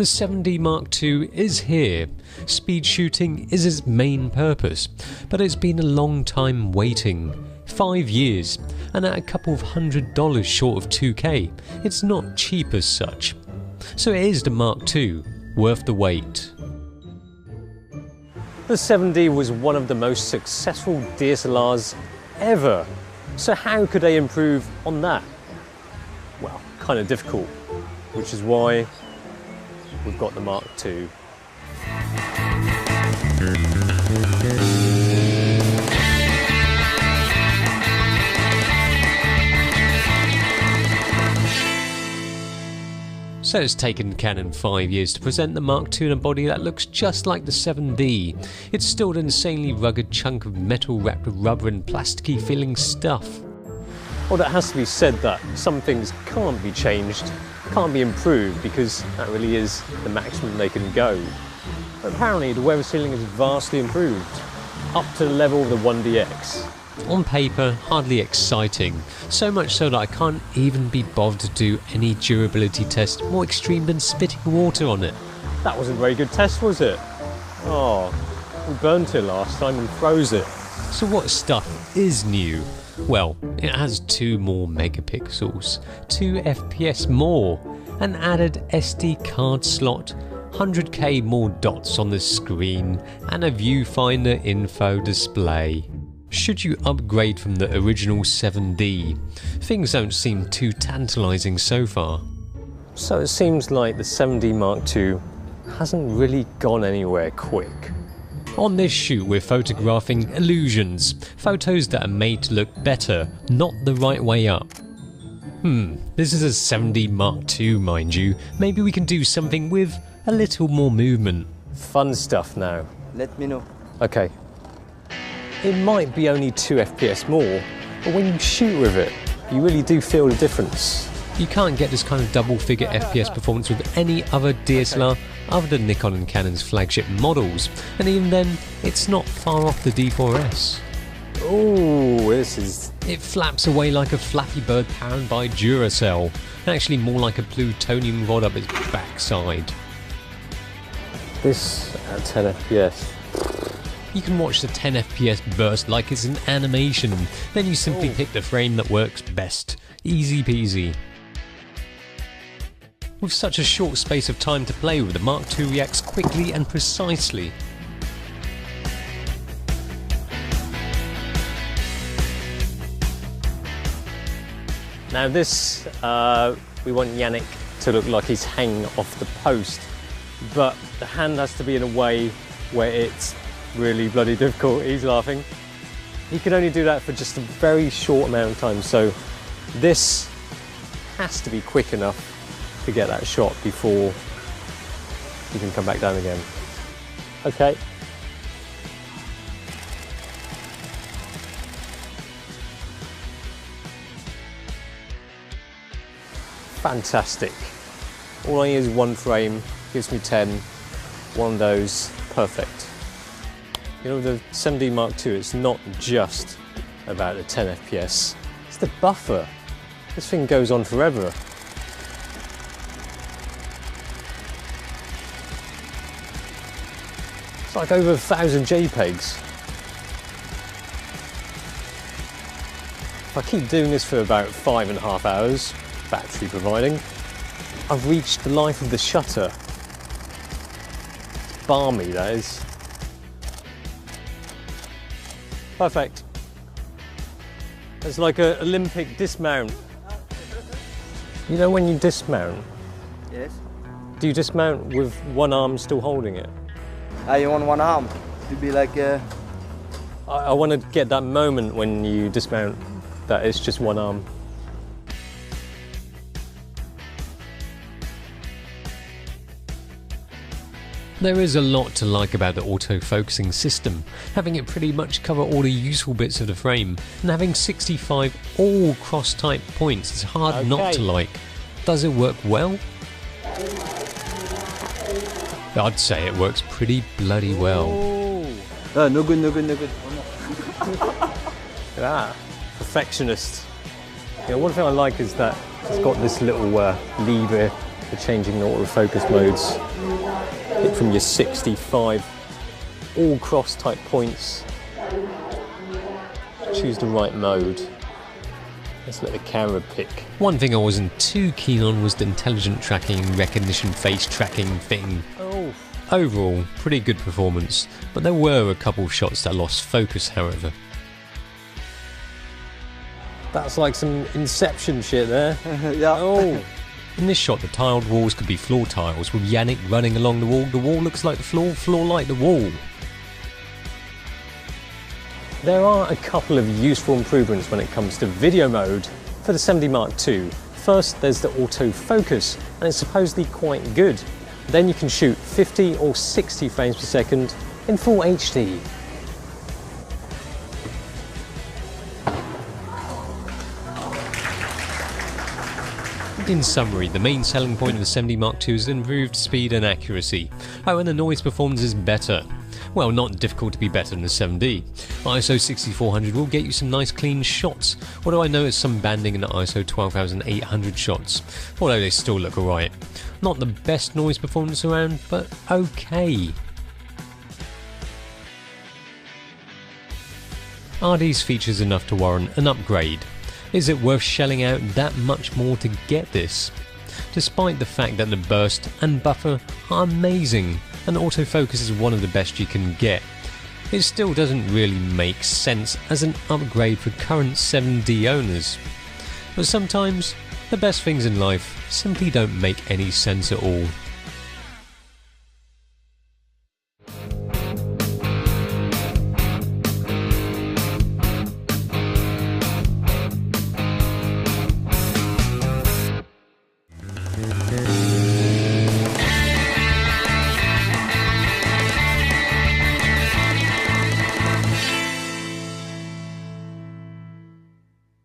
The 7D Mark II is here. Speed shooting is its main purpose, but it's been a long time waiting. 5 years, and at a couple of $100 short of 2K, it's not cheap as such. So it is the Mark II, worth the wait. The 7D was one of the most successful DSLRs ever. So how could they improve on that? Well, kind of difficult, which is why we've got the Mark II. So it's taken Canon 5 years to present the Mark II in a body that looks just like the 7D. It's still an insanely rugged chunk of metal wrapped with rubber and plasticky feeling stuff. Well, it has to be said that some things can't be changed, can't be improved, because that really is the maximum they can go. But apparently the weather sealing is vastly improved, up to the level of the 1DX. On paper, hardly exciting, so much so that I can't even be bothered to do any durability test more extreme than spitting water on it. That wasn't a very good test, was it? Oh, we burnt it last time and froze it. So what stuff is new? Well, it has 2 more megapixels, 2 FPS more, an added SD card slot, 100K more dots on the screen, and a viewfinder info display. Should you upgrade from the original 7D? Things don't seem too tantalising so far. So it seems like the 7D Mark II hasn't really gone anywhere quick. On this shoot we're photographing illusions, photos that are made to look better, not the right way up. This is a 7D Mark II, mind you. Maybe we can do something with a little more movement. Fun stuff now. Let me know. Okay. It might be only 2 FPS more, but when you shoot with it, you really do feel the difference. You can't get this kind of double-figure FPS performance with any other DSLR other than Nikon and Canon's flagship models, and even then, it's not far off the D4S. Oh, this is... It flaps away like a Flappy Bird powered by Duracell, actually more like a plutonium rod up its backside. This at 10 FPS. You can watch the 10 FPS burst like it's an animation, then you simply pick the frame that works best. Easy peasy. With such a short space of time to play with, the Mark II reacts quickly and precisely. Now this, we want Yannick to look like he's hanging off the post, but the hand has to be in a way where it's really bloody difficult. He's laughing. He can only do that for just a very short amount of time, so this has to be quick enough to get that shot before he can come back down again. Okay. Fantastic. All I need is 1 frame, gives me 10, one of those, perfect. You know, the 7D Mark II, it's not just about the 10 FPS, it's the buffer. This thing goes on forever. It's like over 1,000 JPEGs. If I keep doing this for about 5.5 hours, battery providing, I've reached the life of the shutter. Balmy, that is. Perfect. It's like an Olympic dismount. You know when you dismount? Yes. Do you dismount with one arm still holding it? You want one arm to be like I want to get that moment when you dismount that it's just one arm. There is a lot to like about the auto-focusing system, having it pretty much cover all the useful bits of the frame, and having 65 all cross-type points is hard not to like. Does it work well? I'd say it works pretty bloody well. no good, no good, no good. Look at that, perfectionist. You know, one thing I like is that it's got this little lever for changing the autofocus modes. Pick from your 65 all cross type points. Choose the right mode. Let's let the camera pick. One thing I wasn't too keen on was the intelligent tracking, recognition, face tracking thing. Oh. Overall, pretty good performance, but there were a couple shots that lost focus, however. That's like some Inception shit there. Yeah. Oh. In this shot, the tiled walls could be floor tiles, with Yannick running along the wall. The wall looks like the floor, floor like the wall. There are a couple of useful improvements when it comes to video mode for the 7D Mark II. First, there's the autofocus, and it's supposedly quite good. Then you can shoot 50 or 60 frames per second in full HD. In summary, the main selling point of the 7D Mark II is improved speed and accuracy. Oh, and the noise performance is better. Well, not difficult to be better than the 7D. ISO 6400 will get you some nice clean shots, although I noticed some banding in the ISO 12800 shots, although they still look alright. Not the best noise performance around, but okay. Are these features enough to warrant an upgrade? Is it worth shelling out that much more to get this? Despite the fact that the burst and buffer are amazing and autofocus is one of the best you can get, it still doesn't really make sense as an upgrade for current 7D owners. But sometimes the best things in life simply don't make any sense at all.